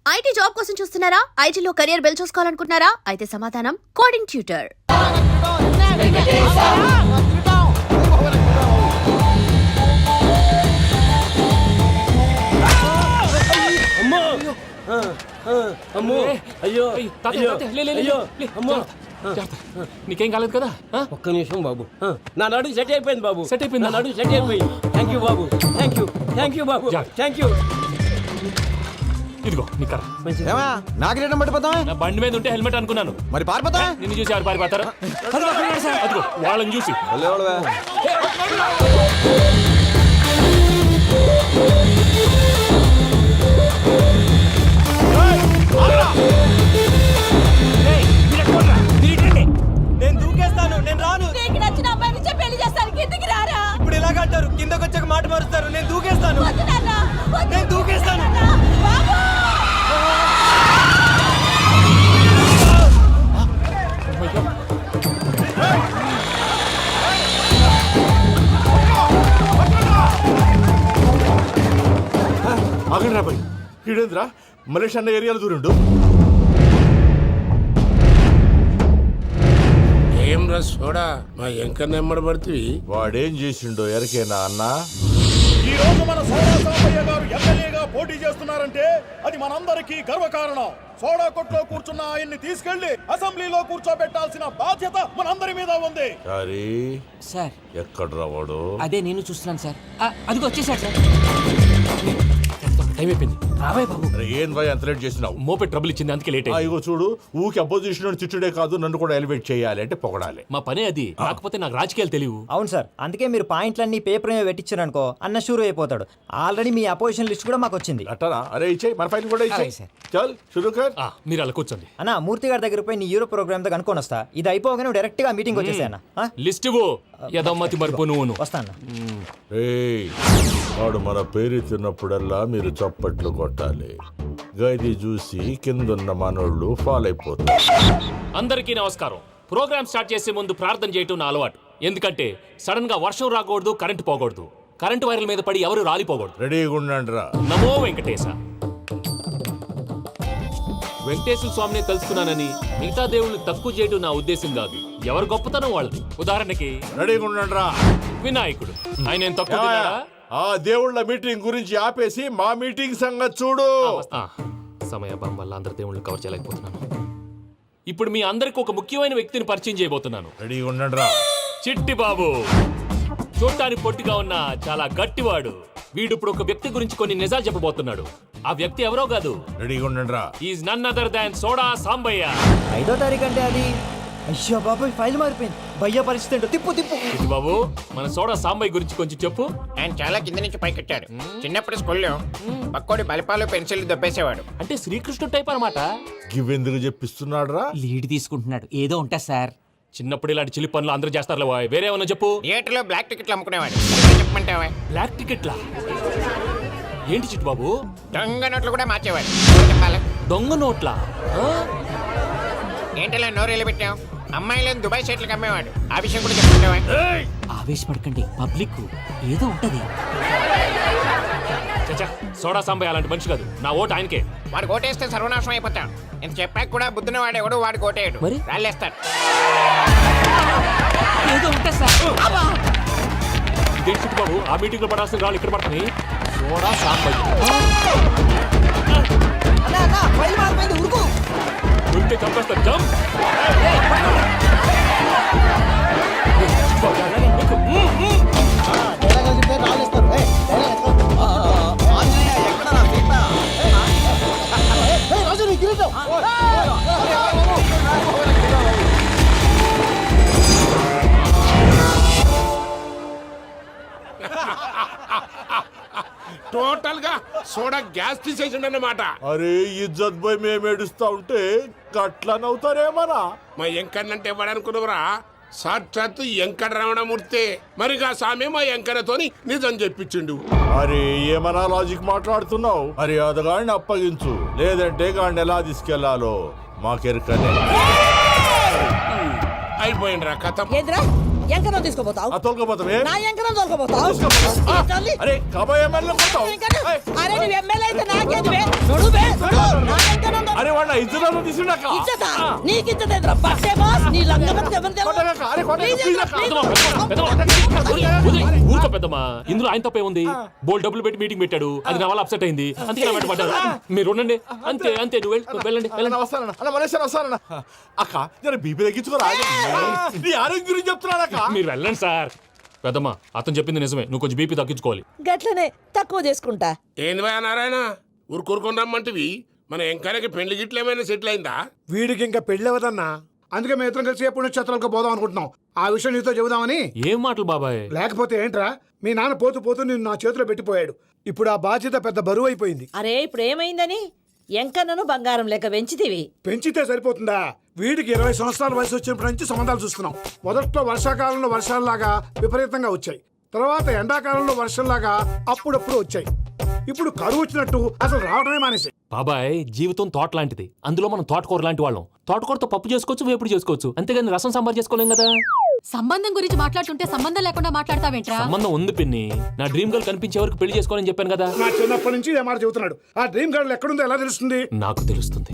IT job కోసం చూస్తున్నారా? ఐటీలో కెరియర్ బిల్డ్ చూసుకోవాలనుకుంటున్నారా? అయితే సమాధానం కోడింగ్ ట్యూటర్. నీకేం కాలేదు కదా? ఒక్క నిమిషం బాబు, నా నడుము సెట్ అయిపోయింది బాబు. సెట్ అయిపోయింది, నా నడుము సెట్ అయిపోయింది. Thank you Babu, thank you, thank you Babu, thank you. ఇదిగో నీ కర్ర. నాకు రేటం పట్టిపోతావా? నా బండి మీద ఉంటే హెల్మెట్ అనుకున్నాను. మరి పారిపోతా? నిన్ను చూసి ఎవరు పారిపోతారా? అదిగో వాళ్ళని చూసి. నేను దూకేస్తాను, నేను రాను. నీకు నచ్చిన అమ్మాయి నుంచే పెళ్లి చేస్తాను, కిందకి రారా. ఇప్పుడు ఇలాగంటారు, కిందకి వచ్చాక మాట మారుస్తారు. నేను దూకేస్తాను, వద్దు నాన్న, వద్దు. నేను దూకేస్తాను. బాబు! ఆగండి రాబాయ్, ఈడేంద్రా మలేషియా అన్న ఏరియాలో దూరిండు. ఏం రా సోడా, మా ఎంక నెమ్మడబడుతుంది. వాడేం చేసిండో ఎరకేనా అన్న? ఈ రోజు మన సోడా సాంబయ్య గారు ఎమ్మెల్యేగా పోటీ చేస్తున్నారంటే అది మనందరికీ గర్వకారణం. సోడా కొట్లో కూర్చున్న ఆయన్ని తీసుకెళ్లి అసెంబ్లీలో కూర్చోబెట్టాల్సిన బాధ్యత మనందరి మీద ఉంది. సారీ సార్, ఎక్కడ రావాడు? అదే నేను చూస్తున్నాను సార్. అదిగో వచ్చేసాడు సార్. టైం అయిపోయింది. రాబాయ్ బాబు. అరే ఏం భయ అంత లేట్ చేసినావు? మోపే ట్రబుల్ ఇచ్చింది, అందుకే లేట్ అయింది. ఇగో చూడు, ఊకి అపోజిషన్ తిట్టుడే కాదు, నన్ను కూడా ఎలివేట్ చేయాలి అంటే పొగడాలి. మా పనే అది. కాకపోతే నాకు రాజకీయాలు తెలియవు. అవును సార్, అందుకే మీరు పాయింట్లన్నీ పేపర్ మీద పెట్టించారు అనుకో, అన్న షూర్ అయిపోతాడు. ఆల్రెడీ మీ అపోజిషన్ లిస్ట్ కూడా మాకు వచ్చింది. అట్టనా? అరే ఇచ్చేయి, మన ఫైల్ కూడా ఇచ్చేయి. చల్ షురూ కర్. మీరు అలా కూర్చోండి. అన్న, మూర్తి గారి దగ్గర పోయి నీ యూరో ప్రోగ్రామ్ తో కనుక్కొని వస్తా. ఇది అయిపోగానే డైరెక్ట్ గా మీటింగ్ వచ్చేసాయన్న. లిస్ట్ యదమ్మతి మరుపు నువ్వును. వస్తాను. ఏయ్, వాడు మన పేరు తిన్నప్పుడల్లా మీరు చప్పట్లు కొట్టాలి. గది చూసి కిందున్న మనోళ్ళు ఫాలో అయిపోతారు. అందరికీ నమస్కారం. ప్రోగ్రామ్ స్టార్ట్ చేసే ముందు ప్రార్థన చేయటం నా అలవాటు. ఎందుకంటే సడన్ గా వర్షం రాకూడదు, కరెంటు పోకూడదు, కరెంటు వైర్ల మీద పడి ఎవరు రాలిపోకూడదు. రెడీగా ఉండండి రా. నమో వెంకటేశ. వెంకటేశ్వర స్వామిని తెలుసుకున్నానని మిగతా దేవుళ్ళని తక్కువ చేయడం నా ఉద్దేశం కాదు. ఎవరు గొప్పతనం వాళ్ళది. ఉదాహరణకి రెడీగా ఉండండి రా. వినాయకుడు, ఆయన ఏం తక్కువ తిన్నాడా? ఆ దేవుళ్ళ మీటింగ్ గురించి ఆపేసి మా మీటింగ్ సంగతి చూడు. సమయాభావం వల్ల అందరి దేవుళ్ళని కవర్ చేయలేకపోతున్నాను. ఇప్పుడు మీ అందరికి ఒక ముఖ్యమైన వ్యక్తిని పరిచయం చేయబోతున్నాను. రెడీగా ఉండండి రా. చిట్టి బాబు. చూడటానికి పొట్టిగా ఉన్న చాలా గట్టివాడు. వీడు ఇప్పుడు ఒక వ్యక్తి గురించి కొన్ని నిజాలు చెప్పబోతున్నాడు. ఆ వ్యక్తి ఎవరో కాదు. రెడీగా ఉండండి రా. Is none other than soda Sambaiah. 5వ తారీఖు అంటే అది. అయ్యో బాబాయ్, ఫైల్ మారిపోయింది. భయ్య పరిస్థితి ఏంటో తిప్పు తిప్పు. చిట్టి బాబు, మన సోడా సాంబయ్య గురించి కొంచెం చెప్పు. ఆయన చాలా కింద నుంచి పైకెట్టాడు. చిన్నప్పుడు స్కూల్లో పక్కోడి బలిపాలు పెన్సిల్ దొబ్బేసేవాడు. అంటే శ్రీకృష్ణుడు టైప్ అన్నమాట. గివెందుకు చెప్పిస్తున్నాడు రా? లీడ్ తీసుకుంటున్నాడు. ఏదో ఉంటా సార్. చిన్నప్పుడు ఇలాంటి చిలి పనులు అందరూ చేస్తారు. వేరే ఏమన్నా చెప్పు. థియేటర్లో బ్లాక్ టికెట్లు అమ్ముకునేవాడు. చెప్పమంటావా? బ్లాక్ టికెట్లా? ఏంటి చిట్టు బాబు? దొంగ నోట్లు కూడా మార్చేవాడు. చెప్పాలి. దొంగ నోట్లా? ఏంటలా నోరేళ్ళు పెట్టావు? అమ్మాయిలను దుబాయ్ షర్ట్లకు అమ్మేవాడు. ఆ విషయం కూడా చెప్పమంటావా? ఆవేశపడకండి, పబ్లిక్ ఏదో ఉంటది. చచ్చా, సోడా సాంబయ్య అలాంటి మనిషి కాదు. నా ఓటు ఆయనకే. వాడు కోటేస్తే సర్వనాశనం అయిపోతాం. ఇంత చెప్పాక కూడా బుద్ధిన వాడు ఎవడు వాడు కోటేయడు. మరి? రాళ్ళేస్తాడు. ఏదో ఉంటా సార్. ఇదేంటి చిట్టు బాబు, ఆ మీటింగ్ లో పడాల్సిన రాళ్ళు ఇక్కడ పడుతుంది. సోడా సాంబయ్య ఉరికే చంపేస్తారు. జంప్. టోటల్ గా సోడా గ్యాస్ తీసేసిండు అన్నమాట. అరే ఇజ్జత్ పోయి మేము ఏడుస్తా ఉంటే గట్లా నవ్వుతారేమరా? మా ఎంకన్నంటే ఎవడనుకున్నావురా? సాక్షాత్తు ఎంకట రమణమూర్తి. మరిగా సామె మా ఎంకన్నతోని నిజం చెప్పించిండు. అరే ఏమన్నా లాజిక్ మాట్లాడుతున్నావు? అరే అదగాడిని అప్పగించు, లేదంటే గాడిని ఎలా తీసుకెళ్లాలో మాకెరకనే. అయిపోయిండ్రా కథ. ఎంకరం తీసుకోపోతావు? తోలుకోపోతావే? నా ఎంకరం తోలుకోపోతావు? అరే కబాయ్ ఎమ్మెల్యే కొట్టావు. అరే నువ్వు ఎమ్మెల్యే అయితే నాకేది? నా ఇద్దరు తీసుకున్నాక ఇచ్చతా నీకిచ్చదేంద్రా బస్సే బాస్ నీ లంగమతి ఎవరు ఊరుకో పెద్దమ్మా, ఇందులో ఆయన తప్పే ఉంది. బోల్ డబ్బులు పెట్టి మీటింగ్ పెట్టాడు, అది నా వల్ల అప్సెట్ అయింది, అందుకే నా వెంట పడ్డారు. మీరు ఉండండి, అంతే అంతే, నువ్వు వెళ్ళండి వెళ్ళండి. వస్తానన్నా అన్న మనేశ్వర వస్తానన్నా. అక్క నేను బీపీ తగ్గించుకోరా నీ ఆరోగ్యం గురించి చెప్తున్నాను అక్క. మీరు వెళ్ళండి సార్. పెద్దమ్మా, అతను చెప్పింది నిజమే, నువ్వు కొంచెం బీపీ తగ్గించుకోవాలి. గట్లనే తక్కువ చేసుకుంటా. ఏంది భయ నారాయణ ఊరుకూరుకొని రమ్మంటివి? మన ఎంకరకి పెళ్లి గిట్ల ఏమైనా సెటిల్ అయిందా? వీడికి ఇంకా పెళ్ళి అవ్వదన్నా, అందుకే మేము ఇద్దరం కలిసి పుణ్యక్షేత్రాలకు పోదాం అనుకుంటున్నాం. ఆ విషయం నీతో చెబుదామని. ఏం మాటలు బాబాయ్? లేకపోతే ఏంట్రా, మీ నాన్న పోతూ పోతూ నిన్ను నా చేతిలో పెట్టిపోయాడు. ఇప్పుడు ఆ బాధ్యత పెద్ద బరువు అయిపోయింది. అరే ఇప్పుడు ఏమైందని ఎంకన్నను బంగారం లెక్క పెంచితివి. పెంచితే సరిపోతుందా? వీడికి 20 సంవత్సరాల వయసు వచ్చినప్పటి నుంచి సంబంధాలు చూస్తున్నాం. మొదట్లో వర్షాకాలంలో వర్షాలలాగా విపరీతంగా వచ్చాయి, తర్వాత ఎండాకాలంలో వర్షంలాగా అప్పుడప్పుడు వచ్చాయి. ఇప్పుడు కరువు వచ్చినట్టు అసలు రావడమే మానేసి. బాబాయ్, జీవితం తోట లాంటిది, అందులో మనం తోటకూర లాంటి వాళ్ళం. తోటకూరతో పప్పు చేసుకోవచ్చు, వేపుడు చేసుకోవచ్చు, అంతేగాని రసం సాంబార్ చేసుకోలేం కదా. సంబంధం గురించి మాట్లాడుతుంటే సంబంధం లేకుండా మాట్లాడతావేంట్రా? సంబంధం ఉంది పిన్ని, నా డ్రీమ్ గర్ల్ కనిపించే వరకు పెళ్లి చేసుకోవాలని చెప్పాను కదా. నా చిన్నప్పటి నుంచి ఏ మాట చెబుతున్నాడు. ఆ డ్రీమ్ గర్ల్ ఎక్కడుందో ఎలా తెలుస్తుంది? నాకు తెలుస్తుంది.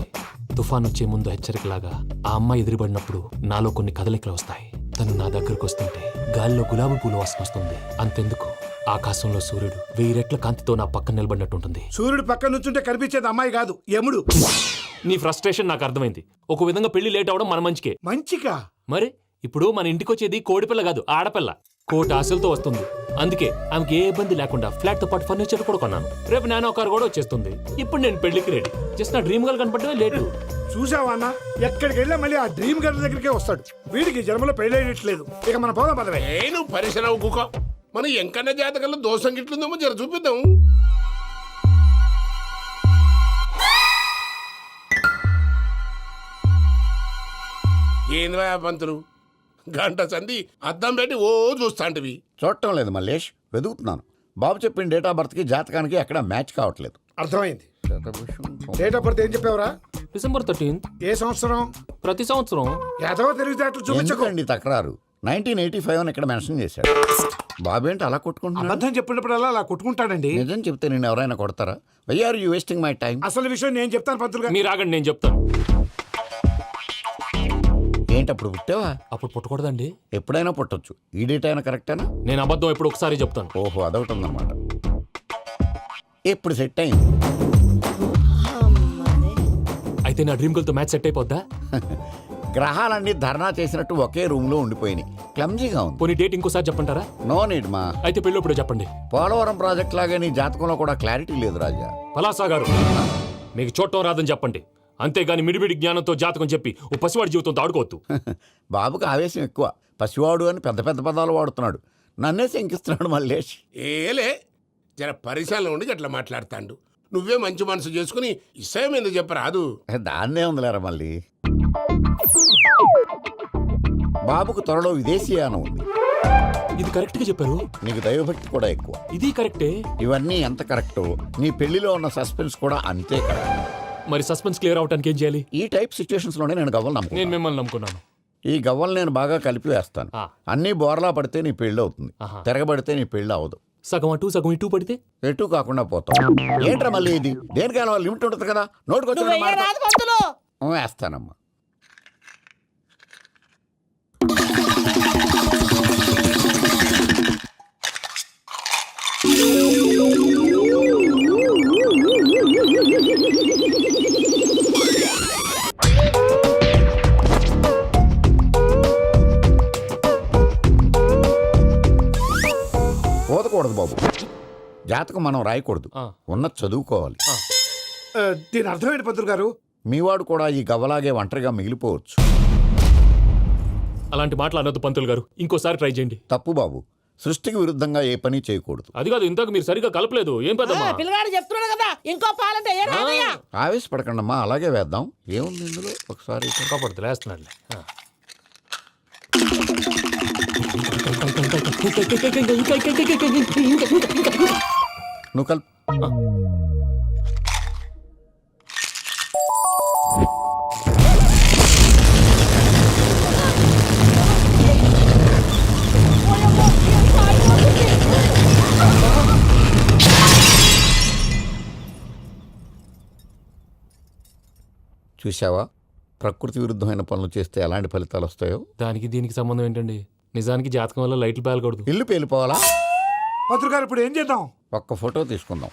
తుఫాన్ వచ్చే ముందు హెచ్చరికలాగా ఆ అమ్మాయి ఎదురుపడినప్పుడు నాలో కొన్ని కదలికలు వస్తాయి. తను నా దగ్గరకు వస్తుంటే గాలిలో గులాబీ పూలు వాసన వస్తుంది. అంతెందుకు, ఆకాశంలో సూర్యుడు 1000 రెట్ల కాంతితో నా పక్కన నిలబడినట్టుంటుంది. సూర్యుడు పక్కన నుంచుంటే కనిపించేది అమ్మాయి కాదు, యముడు. నీ ఫ్రస్ట్రేషన్ నాకు అర్థమైంది. ఒక విధంగా పెళ్లి లేట్ అవడం మన మంచికే. మంచిగా? మరి ఇప్పుడు మన ఇంటికి వచ్చేది కోడిపిల్ల కాదు, ఆడపిల్ల. కోటి ఆశలతో వస్తుంది. అందుకే ఆమెకి ఏ ఇబ్బంది లేకుండా ఫ్లాట్ తో పాటు ఫర్నిచర్ కూడా కొన్నాను. రేపు నానో కారు కూడా వచ్చేస్తుంది. ఇప్పుడు నేను పెళ్లికి రెడీ. జస్ట్ నా డ్రీమ్ గర్ల్ కనపడమే లేటు. చూసావా అన్న, ఎక్కడికి వెళ్ళా మళ్ళీ ఆ డ్రీమ్ గర్ల్ దగ్గరికే వస్తాడు. వీడికి జన్మలో పెళ్ళేయట్లేదు. ఇక మన పోదాం పదవే. నువ్వు పరిశ్రమ కుక. మన ఎంకన్న జాతకంలో దోషం గిట్లుందేమో జర చూపిద్దాం. ఏంది భయ పంతులు, గంట సంధి అద్దం పెట్టి ఓ చూస్తాంటివి. చూడటం లేదు మల్లేష్, వెతుకుతున్నాను. బాబు చెప్పిన డేట్ ఆఫ్ బర్త్కి జాతకానికి ఎక్కడ మ్యాచ్ కావట్లేదు. అర్థమైంది. డేట్ ఆఫ్ బర్త్ ఏం చెప్పావురా? December 13th. ఏ సంవత్సరం? ప్రతి సంవత్సరం. ఎదవ తెలివితేటలు చూపించకండి. ఎందుకండి తక్రారు? 1985 అని ఇక్కడ మెన్షన్ చేశాడు. బాబు ఏంటి అలా కొట్టుకుంటున్నాడు? అబద్ధం చెప్పినప్పుడల్లా అలా కొట్టుకుంటాడండి. నిజం చెప్తే నేను ఎవరైనా కొడతారా? Why are you wasting my time? అసలు విషయం నేను చెప్తాను పంతులు గారు. మీరు ఆగండి, నేను చెప్తాను. ఏంటి అప్పుడు పుట్టావా? అప్పుడు పుట్టకూడదండి. ఎప్పుడైనా పుట్టొచ్చు. ఈ డేట్ అయినా కరెక్టేనా? నేను అబద్ధం ఎప్పుడు ఒకసారి చెప్తాను. ఓహో, అదొకటి ఉందన్నమాట. ఎప్పుడు సెట్ అయింది? అయితే నా డ్రీమ్ గర్ల్ తో మ్యాచ్ సెట్ అయిపోద్దా? గ్రహాలన్నీ ధర్నా చేసినట్టు ఒకే రూమ్ లో ఉండిపోయినాయి. క్లమ్జీగా ఉంది. పోనీ డేట్ ఇంకోసారి చెప్పంటారా? నో నీడ్ మా. అయితే పెళ్ళప్పుడు చెప్పండి. పోలవరం ప్రాజెక్ట్ లాగే నీ జాతకంలో కూడా క్లారిటీ లేదు రాజా. పలాసా గారు, మీకు చూడటం రాదని చెప్పండి, అంతేగాని మిడిమిడి జ్ఞానంతో జాతకం చెప్పి ఓ పసివాడి జీవితంతో ఆడుకోవద్దు. బాబుకి ఆవేశం ఎక్కువ. పసివాడు అని పెద్ద పెద్ద పదాలు వాడుతున్నాడు. నన్నే శంకిస్తున్నాడు మల్లేష్. ఏలే, జర పరిశ్రమలో ఉండి అట్లా మాట్లాడతాండు. నువ్వే మంచి మనసు చేసుకుని ఇష్టం ఎందుకు చెప్పరాదు? దాన్నే ఉందిలేరా మళ్ళీ. బాబుకు త్వరలో విదేశీయానం ఉంది. ఇది కరెక్ట్ గా చెప్పారు. నీకు దైవభక్తి కూడా ఎక్కువ. ఇది కరెక్టే. ఇవన్నీ ఎంత కరెక్టో నీ పెళ్లిలో ఉన్న సస్పెన్స్ కూడా అంతే కరెక్ట్. మరి సస్పెన్స్ క్లియర్ అవడానికి ఏం చేయాలి? ఈ టైప్ సిచ్యువేషన్స్ లోనే నేను గవ్వలు నమ్ముకున్నాను. నేను మిమ్మల్ని నమ్ముకున్నాను. ఈ గవ్వలు నేను బాగా కలిపి వేస్తాను. అన్నీ బోర్లా పడితే నీ పెళ్లి అవుతుంది, తిరగబడితే నీ పెళ్లి అవదు. సగం అటు సగం ఇటు పడితే ఎటు కాకుండా పోతాం. ఏంట్రా మళ్ళీ ఇది? దేనికైనా లిమిట్ ఉంటుంది కదా. నోటుకొచ్చి పంతులు వేస్తానమ్మా. పోదకూడదు బాబు. జాతకం మనం రాయకూడదు, ఉన్నది చదువుకోవాలి. దీని అర్థమైంది పంతులు గారు. మీవాడు కూడా ఈ గవ్వలాగే ఒంటరిగా మిగిలిపోవచ్చు. అలాంటి మాటలు అనొద్దు పంతులు గారు, ఇంకోసారి ట్రై చేయండి. తప్పు బాబు. సృష్టికి విరుద్ధంగా ఏ పని చేయకూడదు. అది కాదు, ఇంతకు మీరు సరిగా కలపలేదు. ఏం పెద్దమ్మా? పిల్లగాడు చెప్తున్నాడు కదా, ఇంకో పాలంటే ఏ రాదయ్యా. ఆవేశపడకండమ్మా, అలాగే వేద్దాం. ఏముంది ఇందులో? ఒకసారి కాపాడుతు లేస్తున్నాడు. నువ్వు కల్. చూసావా ప్రకృతి విరుద్ధమైన పనులు చేస్తే ఎలాంటి ఫలితాలు వస్తాయో. దానికి దీనికి సంబంధం ఏంటండి? నిజానికి జాతకం వల్ల లైట్లు పేలకూడదు. ఇల్లు పేలిపోవాలా? పత్రికారు ఇప్పుడు ఏం చేద్దాం? ఒక్క ఫోటో తీసుకుందాం.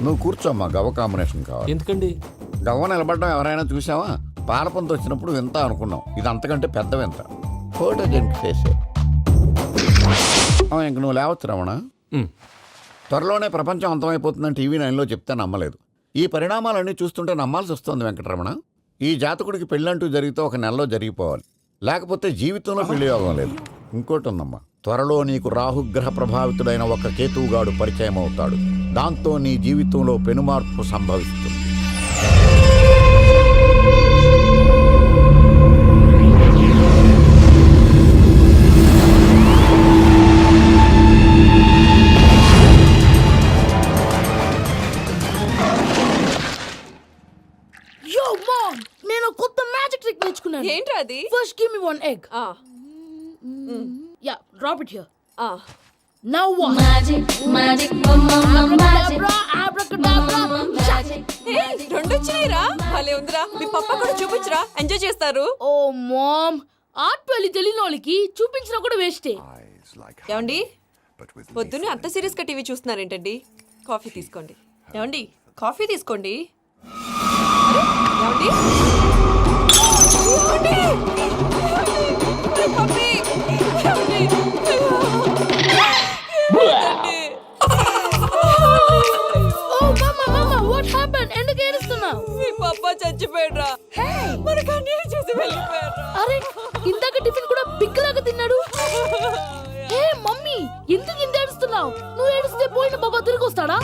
నువ్వు కూర్చోమ్మా, గవ్వ కాంబినేషన్ కావాలి. ఎందుకండి? గవ్వ నిలబడడం ఎవరైనా చూసావా? పాలపంత వచ్చినప్పుడు వింత అనుకున్నాం, ఇది అంతకంటే పెద్ద వింత. ఫోటో జంక్ చేసే ఇంక నువ్వు లేవచ్చు రమణ. త్వరలోనే ప్రపంచం అంతమైపోతుందని టీవీ 9లో చెప్తే నమ్మలేదు. ఈ పరిణామాలన్నీ చూస్తుంటే నమ్మాల్సి వస్తుంది వెంకటరమణ. ఈ జాతకుడికి పెళ్ళంటూ జరిగితే ఒక నెలలో జరిగిపోవాలి, లేకపోతే జీవితంలో పెళ్లి యోగం లేదు. ఇంకోటి ఉందమ్మా, త్వరలో నీకు రాహుగ్రహ ప్రభావితుడైన ఒక కేతువుగాడు పరిచయం అవుతాడు. దాంతో నీ జీవితంలో పెనుమార్పు సంభవిస్తుంది. నేను కొత్త మ్యాజిక్ ట్రిక్ నేర్చుకున్నాను. ఏంట్రా అది? First give me one egg. Yeah, drop it here. Now what? Magic magic అబ్రాకడబ్రా అబ్రాకడబ్రా. రెండు వచ్చినాయిరా. భలే ఉందిరా. మీ పప్ప కూడా చూపించరా, ఎంజాయ్ చేస్తారు. ఓ మామ్, ఆర్ట్ వెళ్ళి తెలియని వాళ్ళకి చూపించినా కూడా వేస్టే. ఏమండి, పొద్దున్నే అంత సీరియస్ గా టీవీ చూస్తున్నారేంటండి? కాఫీ తీసుకోండి. ఏమండి, కాఫీ తీసుకోండి. ఏమండి? పప్పి! ఏమండి? ఓ మమ్మ మమ్మ, వాట్ హ్యాపెండ్? ఎందుకు ఏడుస్తున్నావు? మీ పప్ప చచ్చిపోయాడురా. మనకు అన్యాయం చేసి వెళ్ళిపోయాడురా. అరే, ఇందాక టిఫిన్ కూడా పిక్కలాగా తిన్నాడు. హే మమ్మీ, ఎందుకు ఇంత ఏడుస్తున్నావు? నువ్వు ఏడిస్తే పోయిన బాబా తిరిగి వస్తాడా?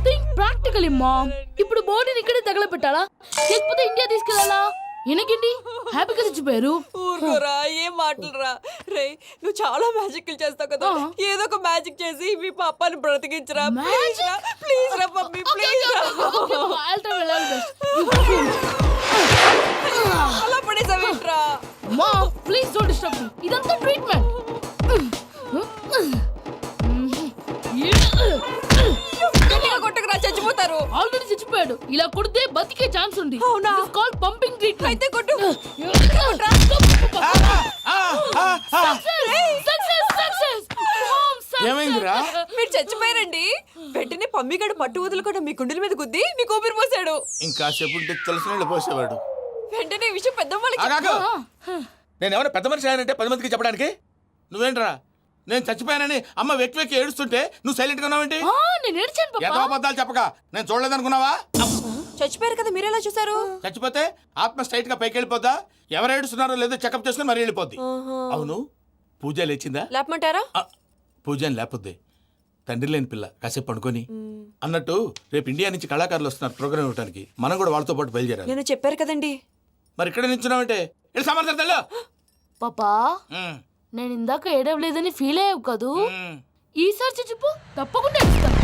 Think practically mom. ఇప్పుడు బాడీని ఇక్కడే తగలబెట్టాలా, లేకపోతే ఇండియా తీసుకెళ్లాలా? ఎనకండి హ్యాపీగా చచ్చిపోయారు. ఊరుకోరా, ఏం మాటలురా. రే, నువ్వు చాలా మ్యాజిక్లు చేస్తావు కదా, ఏదో ఒక మ్యాజిక్ చేసి మీ పాపాని బ్రతికించరా. ప్లీజ్ రా మమ్మీ, ప్లీజ్ రా. అలా పడేసావేంట్రా? Mom, please don't disturb me. ఇదంతా ట్రీట్మెంట్. కొట్టకరా, చచ్చిపోతారు. ఆల్రెడీ చచ్చిపోయాడు. ఇలా కొడితే బతికే ఛాన్స్ ఉంది. అవునా? Call pumping treatment. అయితే కొట్టు. ఏమైందిరా? మీరు చచ్చిపోయారండి. వెంటనే పమ్మిగాడు పట్టు వదులుకుండా మీ గుండెల మీద గుద్ది మీకు ఊపిరి పోసాడు. ఇంకా చెప్పుంటే తెలిసిన పోసేవాడు. వెంటనే ఈ విషయం పెద్ద వాళ్ళకి నేను ఎవరైనా పెద్ద మనిషి ఆయనంటే 10 మందికి చెప్పడానికి. నువ్వేంట్రా, నేను చచ్చిపోయానని అమ్మ వెక్కి వెక్కి ఏడుస్తుంటే నువ్వు సైలెంట్ గా ఉన్నావేంటి? నేను ఏడ్చాను పాపా. ఏదో అబద్ధాలు చెప్పక నేను చూడలేదనుకున్నావా? చచ్చిపోయారు కదా, మీరెలా చూసారు? చచ్చిపోతే ఆత్మ స్ట్రైట్ గా పైకి వెళ్ళిపోద్దా? ఎవరు ఏడుస్తున్నారో లేదో చెకప్ చేసుకుని మరీ వెళ్ళిపోద్ది. అవును, పూజ లేచిందా? లేపమంటారా? పూజ అని లేకపోద్ది. తండ్రి లేని పిల్ల, కాసేపు పండుకొని. అన్నట్టు రేపు ఇండియా నుంచి కళాకారులు వస్తున్నారు ప్రోగ్రామ్ ఇవ్వడానికి. మనం కూడా వాళ్ళతో పాటు బయలుదేరాలి. నేను చెప్పారు కదండి. మరి ఇక్కడ నిల్చున్నావంటే సమర్థతలో పాపా, నేను ఇందాక ఏడవలేదని ఫీల్ అయ్యావు కదూ? ఈసారి చచ్చిపో, తప్పకుండా ఏడుస్తాను.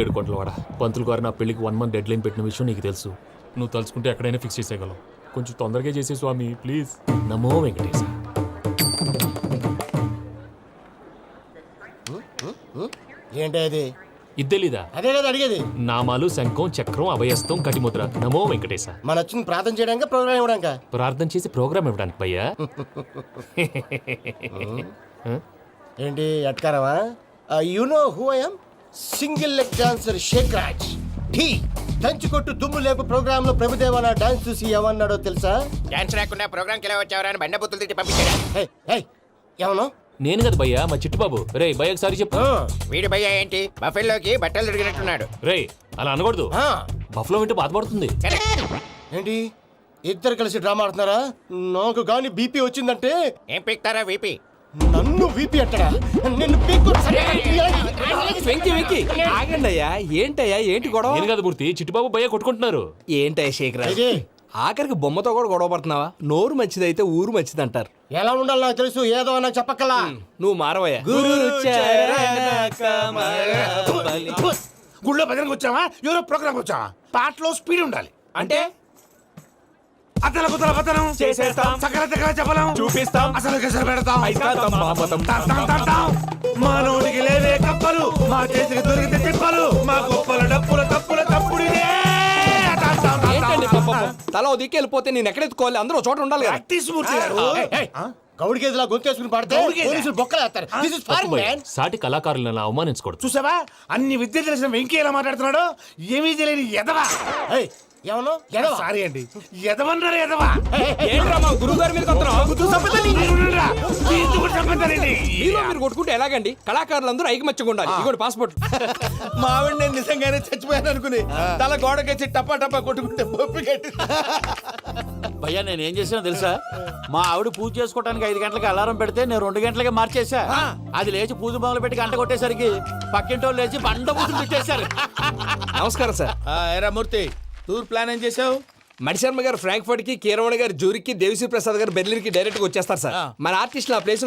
ఏడు కోట్ల వాడ పంతులు గారు నా పెళ్లికి 1 month డెడ్ లైన్ పెట్టిన విషయం నీకు తెలుసు. నువ్వు తలుచుకుంటే ఎక్కడైనా ఫిక్స్ చేసేయగలవు. కొంచెం తొందరగా చేసే స్వామి ప్లీజ్. నమో వెంకటేశ. ఏంటి అది? ఇద్దెలీదా? అదే కదా అడిగేది. నామాలు, శంఖం, చక్రం, అభయస్తం, కటిముద్ర. నమో వెంకటేశ. మన వచ్చింది ప్రార్థన చేయడానికి, ప్రోగ్రామ్ ఇవ్వడానికి. ప్రార్థన చేసి ప్రోగ్రామ్ ఇవ్వడానికి భయ్యా. ఏంటి ఎట్కారమా? You know who I am? Single leg dancer Shaik Raj. Dhee దంచి కొట్టు దుమ్ము లేపు ప్రోగ్రామ్ లో ప్రభుదేవ నా డాన్స్ చూసి ఏమన్నాడో తెలుసా? డాన్స్ రాకుండా ప్రోగ్రామ్ కి ఎలా వచ్చావరా అని బండ బుద్ధులు తిట్టి పంపించాడు. ఏమన్నా? నేను కదా భయ్యా, మా చిట్టుబాబు. రే భయ్య ఒకసారి చెప్పు. వీడి భయ్య ఏంటి బఫెల్లోకి బట్టలు తిరిగినట్టున్నాడు. రే అలా అనకూడదు, బఫ్లో వింటే బాధపడుతుంది. ఏంటి ఇద్దరు కలిసి డ్రామా ఆడుతున్నారా? నాకు గాని బీపీ వచ్చిందంటే ఏం పీక్తారా వీపీ? నన్ను వీపీ అట్టడా? నిన్ను పీక్కు. ఆగండి అయ్యా, ఏంటయ్యా, ఏంటి గొడవ? నేను కదా మూర్తి, చిట్టుబాబు భయ్య కొట్టుకుంటున్నారు. ఏంటయ్యా శేఖరా, ఆఖరికి బొమ్మతో కూడా గొడవ పడుతున్నావా? నోరు మంచిదైతే ఊరు మంచిది అంటారు. ఎలా ఉండాలి నాకు తెలుసు, ఏదో నాకు చెప్పక్కలా. నువ్వు మారవయ్యా. గుళ్ళో భజనకు వచ్చావా? ఎవరో ప్రోగ్రామ్ వచ్చావా? పాటలో స్పీడ్ ఉండాలి. అంటే అతల కుతల పతనం చేసేస్తాం సకల దగ్గర చెప్పలం చూపిస్తాం అసలు గసలు పెడతాం ఐకాంతం మామతం మానవుడికి లేవే కప్పలు మా చేతికి దొరికితే తిప్పలు మా గొప్పల డప్పుల తప్పుల తప్పుడిదే తల దిక్కి వెళ్ళిపోతే నేను ఎక్కడెత్తుకోవాలి అందరూ చోట ఉండాలి గౌడి గేదెలా గొంతేసుకుని పాడితే పోలీసులు బొక్కలేస్తారు. This is foreign, man. సాటి కళాకారులను అవమానించకూడదు. చూసావా అన్ని విద్య తెలిసిన వెంకీ ఎలా మాట్లాడుతున్నాడు ఏమీ తెలియని ఎదవా ఎవరు ఎడవ? సారీ అండి ఎదవన్నారు ఎదవా ఏంట్రా మా గురువు గారి మీద మీరు కొట్టుకుంటే ఎలాగండి కళాకారులందరూ ఐకమత్యంగా ఉండాలి ఇదిగోటి పాస్పోర్ట్ మా ఆవిడ నేను నిజంగానే చచ్చిపోయాను అనుకుని తల గోడకెచ్చి టప్పా టప్పా కొట్టుకుంటే భయ్యా నేను ఏం చేసానో తెలుసా? మా ఆవిడ పూజ చేసుకోవడానికి 5 గంటలకి అలారం పెడితే నేను 2 గంటలకే మార్చేసా. అది లేచి పూజ మొదలు పెట్టి గంట కొట్టేసరికి పక్కింటోళ్ళు లేచి బండ పూజలు పెట్టేశారు. నమస్కారం సార్. ఏరా మూర్తి టూర్ ప్లాన్ ఏం చేసావు? మణిశర్మ గారు ఫ్రాంక్ఫర్ట్ కి, కీరవాణి గారు జూరిక్ కి, దేవిశ్రీ ప్రసాద్ గారు బెర్లిన్ కి డైరెక్ట్ గా వచ్చేస్తారు సార్. మన ఆర్టిస్ట్ ఆ ప్లేస్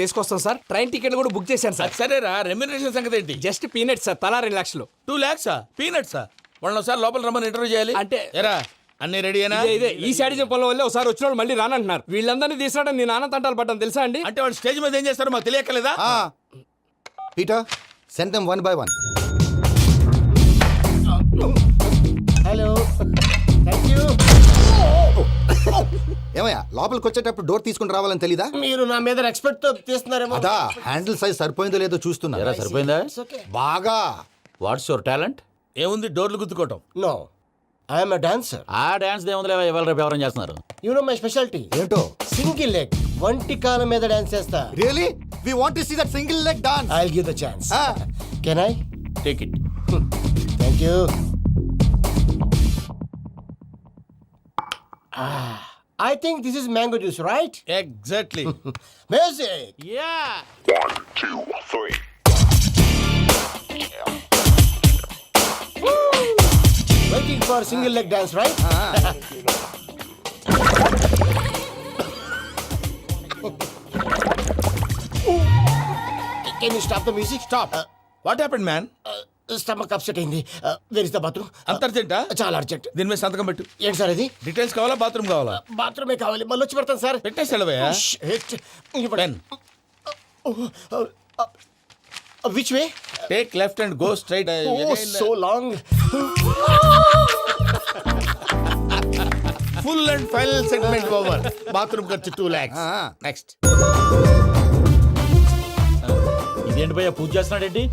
తీసుకొస్తాం సార్. ట్రైన్ టికెట్ కూడా బుక్ చేశాను సార్. సరేరా రెమ్యూనరేషన్ సంగతి ఏంటి? జస్ట్ పీనట్స్ సార్, తలా 2 లక్షలు. 2 lakhs పీనట్స్ వాళ్ళని ఒకసారి లోపల రమ్మని ఇంటర్వ్యూ చేయాలి అంటే. ఎరా అన్ని రెడీ అయినా? ఇదే ఈ శాడిజం పొలం వల్లే ఒకసారి వచ్చిన వాళ్ళు మళ్ళీ రానంటున్నారు. వీళ్ళందరినీ తీసుకురావడం నేను ఆనందంటాలు పడ్డాను తెలుసా అండి. అంటే వాళ్ళు స్టేజ్ మీద ఏం చేస్తారో మాకు తెలియక్కలేదా? Peter send them 1 by 1. Hello thank you. ఏమయ్యా లోపలికి వచ్చేటప్పుడు డోర్ తీసుకుని రావాలని తెలీదా? మీరు నా మీద ఎక్స్పెక్ట్ తో తీస్తున్నారేమో. అదా హ్యాండిల్ సైజ్ సరిపోయిందో లేదో చూస్తున్నా. సరిపోయిందా? బాగా. What's your talent? ఏముంది డోర్లు గుద్దుకోవటం. No I'm a dancer. ఆ డాన్స్ దేవుందిలే ఇవాళ రేపు ఎవరైనా చేస్తున్నారు. యు నో మై స్పెషాలిటీ ఏంటో? సింగిల్ లెగ్ వంటి కాలం మీద డాన్స్ చేస్తా. Really we want to see that single leg dance. I will give the chance. Can I take it? Thank you. I think this is mango juice, right? Exactly. Music. Yeah. 1, 2, 3. Waiting for single leg dance, right? Can you stop the music? Stop. What happened, man? Stomach upset అయింది. Where is the bathroom? అంత అర్జెంటా? చాలా urgent. దీని మీద సంతకం పెట్టు. ఏంటి sir ఇది? డీటెయిల్స్ కావాలా బాత్రూమ్ కావాలా? బాత్రూమే కావాలి. మళ్ళీ వచ్చి పెడతాను సార్. పెట్టేసి వెళ్ళవయ్యా. Pen. Which way? Take left and go straight. Oh, so long. Full and final segment over. Bathroom ఖర్చు 2 lakhs. నెక్స్ట్. ఇదేంటి భయ్యా పూజ చేస్తున్నాడేంటి?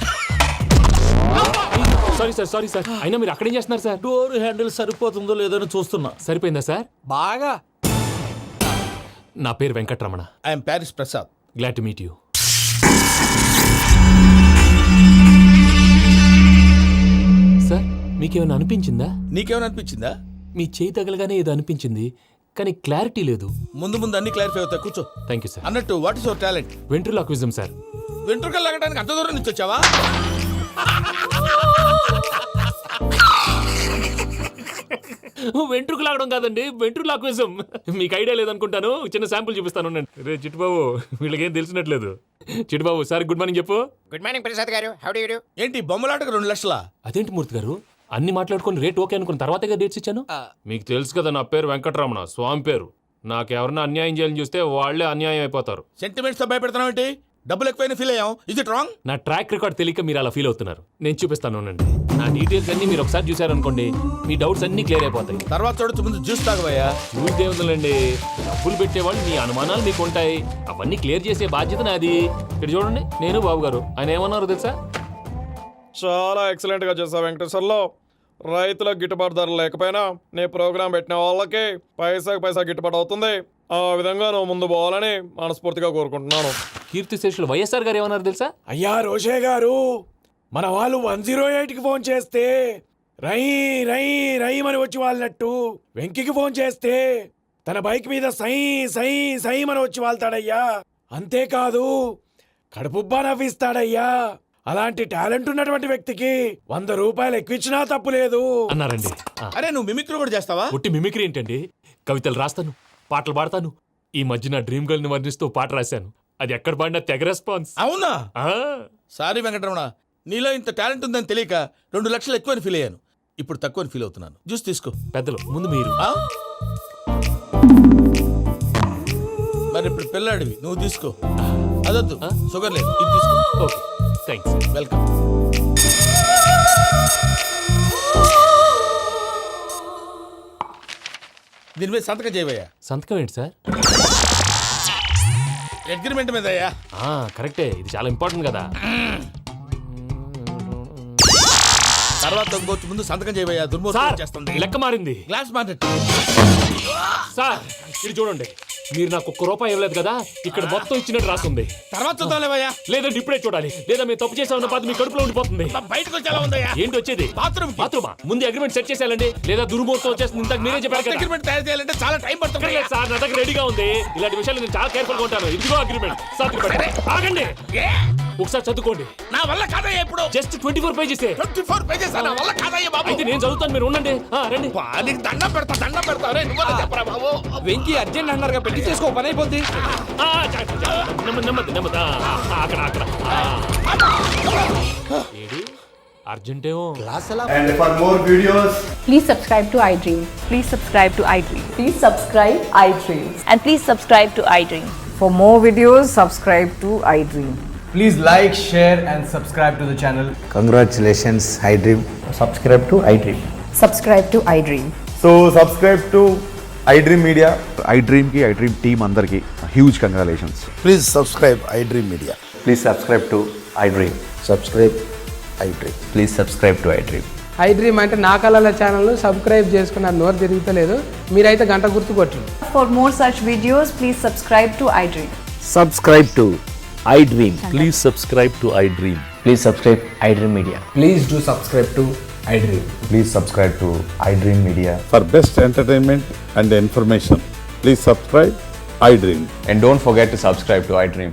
సారీ సార్ అయినా మీరు అక్కడేం చేస్తున్నారు సార్? డోర్ హ్యాండిల్ సరిపోతుందో లేదో అని చూస్తున్నా. సరిపోయిందా సార్? బాగా. నా పేరు Venkataramana. I'm Paris Prasad. Glad to meet you. Sir మీకేమైనా అనిపించిందా? నీకేమైనా అనిపించిందా? మీ చేయి తగలగానే ఏదో అనిపించింది కానీ క్లారిటీ లేదు. ముందు అన్ని క్లారిఫై అవుతాయి. కూర్చో. Thank you sir. అన్నట్టు what is your talent? Ventriloquism sir. వెంట్రుకలు లాగడానికి అంత దూరం నుంచి వచ్చావా? వెంట్రుకు లాగడం కాదండి, వెంట్రులాక్విజం. మీకు ఐడియా లేదనుకుంటాను. చిన్న శాంపుల్ చూపిస్తాను. రే చిట్టుబాబు వీళ్ళకేం తెలిసినట్లేదు. చిట్టుబాబు సార్ గుడ్ మార్నింగ్ చెప్పు. Good morning Prasad garu. How do you do? ఏంటి బొమ్మలాటకు 2 లక్షలా? అదేంటి మూర్తి గారు అన్ని మాట్లాడుకొని రేట్ ఓకే అనుకున్న తర్వాతగా డేట్స్ ఇచ్చాను. మీకు తెలుసు కదా నా పేరు వెంకటరమణ, స్వామి పేరు. నాకెవరన్నా అన్యాయం చేయాలని చూస్తే వాళ్లే అన్యాయం అయిపోతారు. సెంటిమెంట్స్ తో భయపెడతావు ఏంటి? డబ్బులు ఎక్కువైనా ఫీల్ అయ్యాం. Is it wrong? నా ట్రాక్ రికార్డ్ తెలియక మీరు అలా ఫీల్ అవుతున్నారు. నేను చూపిస్తాను. నా డీటెయిల్స్ అన్ని మీరు ఒకసారి చూసారనుకోండి మీ డౌట్స్ అన్ని క్లియర్ అయిపోతాయి. తర్వాత చూడొచ్చు, ముందు జ్యూస్ తాగబోయా. చూస్తే ఉందండి, డబ్బులు పెట్టేవాళ్ళు మీ అనుమానాలు మీకు ఉంటాయి. అవన్నీ క్లియర్ చేసే బాధ్యత నాది. ఇక్కడ చూడండి నేను బాబు గారు. ఆయన ఏమన్నారు తెలుసా? చాలా ఎక్సలెంట్ గా చేసావు వెంకటేశ్వర్లో. రైతులకు గిట్టుబాటు ధర లేకపోయినా నీ ప్రోగ్రాం పెట్టిన వాళ్ళకి పైసాకి పైసా గిట్టుబాటు అవుతుంది. ఆ విధంగా నువ్వు ముందు పోవాలని మనస్ఫూర్తిగా కోరుకుంటున్నాను. కీర్తిశేషులు వైఎస్ఆర్ గారు ఏమన్నారు తెలుసా? అయ్యా రోషే గారు, మన వాళ్ళు 108కి ఫోన్ చేస్తే రై రై రై అని వచ్చి వాళ్ళనట్టు వెంకికి ఫోన్ చేస్తే తన బైక్ మీద సై సై సై అని వచ్చి వాళ్తాడయ్యా. అంతేకాదు కడుపుబ్బా నవ్విస్తాడయ్యా. అలాంటి టాలెంట్ ఉన్నటువంటి వ్యక్తికి 100 రూపాయలు ఎక్కువచ్చినా తప్పు లేదు అన్నారండి. అరే నువ్వు మిమిక్రీ కూడా చేస్తావా? ఒట్టి మిమిక్రీ ఏంటండి? కవితలు రాస్తాను, పాటలు పాడతాను. ఈ మధ్య నా డ్రీమ్ గర్ల్ ని వర్ణిస్తూ పాట రాశాను. అది ఎక్కడ పాడినా తెగ రెస్పాన్స్. అవునా? సారీ వెంకటరమణ, నీలో ఇంత టాలెంట్ ఉందని తెలియక 2 లక్షలు ఎక్కువని ఫీల్ అయ్యాను. ఇప్పుడు తక్కువని ఫీల్ అవుతున్నాను. జ్యూస్ తీసుకో. పెద్దలు ముందు మీరు. మరి ఇప్పుడు పిల్లాడివి నువ్వు తీసుకో. అదొద్దు, షుగర్ లేదు, ఇది తీసుకో. Okay thanks. వెల్కమ్. దీని మీద సంతకం చేయవయ్యా. సంతకం ఏంటి సార్? అగ్రిమెంట్ మీద అయ్యా. కరెక్టే, ఇది చాలా ఇంపార్టెంట్ కదా. తర్వాత ఇంకొచ్చి ముందు సంతకం చేయవయ్యా. దుర్మోహం చేస్తుంది. లెక్క మారింది. Glass market. సార్ ఇది చూడండి, మీరు నాకు ₹1 ఇవ్వలేదు కదా, ఇక్కడ మొత్తం ఇచ్చినట్టు రాస్తుంది. తర్వాత చూద్దాంలేవయ్యా. లేదంటే ఇప్పుడే చూడాలి, లేదా మేము తప్పు చేసామన్న బాధ మీ కడుపులో ఉండిపోతుంది. బయటకు వచ్చేలా ఉందయ్యా. ఏంటి వచ్చేది? బాత్రూమా? ముందు అగ్రిమెంట్ సెట్ చేసేయాలండి, లేదా దుర్మూర్తం వచ్చేస్తుంది. ఇంతకు మీరే చెప్పారు కదా. అగ్రిమెంట్ తయారు చేయాలంటే చాలా టైం పడుతుంది లేదు సార్, నా దగ్గర రెడీగా ఉంది. ఇలాంటి విషయాలు నేను చాలా కేర్ఫుల్ గా ఉంటాను. ఇదిగో అగ్రిమెంట్. ఆగండి, ఒకసారి చదువుకోండి. నా వల్ల కాదయ్యా. ఇప్పుడు జస్ట్ 24 పేజెస్. 24 పేజెస్ నా వల్ల కాదయ్యా బాబు. అయితే నేను చదువుతాను, మీరు ఉండండి. రండి. నీకు దండం పెడతా. రే నువ్వు చెప్పరా బాబు. వెంకీ అర్జెంట్ అన్నారుగా, పెళ్లి చేసుకో, పని అయిపోద్ది. నెమ్మది. అక్కడ AD అర్జెంటేమో. And for more videos, Please subscribe to iDream. Please subscribe to iDream. Please subscribe iDream. And please subscribe to iDream. For more videos, subscribe to iDream. please like, share and subscribe to the channel. Congratulations iDream. Subscribe to iDream. Subscribe to iDream. So subscribe to iDream Media. iDream కి iDream team అందరికి huge congratulations. Please subscribe iDream Media. Please subscribe to iDream. Subscribe iDream. Please subscribe to iDream. iDream అంటే నా కళల channel subscribe చేసుకున్న నోరు తిరుగుతలేదు. మీరైతే గంట గుర్తు కొట్టండి. For more such videos, please subscribe to iDream. Subscribe to iDream. Please subscribe to iDream. Please subscribe iDream Media. Please do subscribe to iDream. Please subscribe to iDream Media. For best entertainment and information, please subscribe iDream. And don't forget to subscribe to iDream.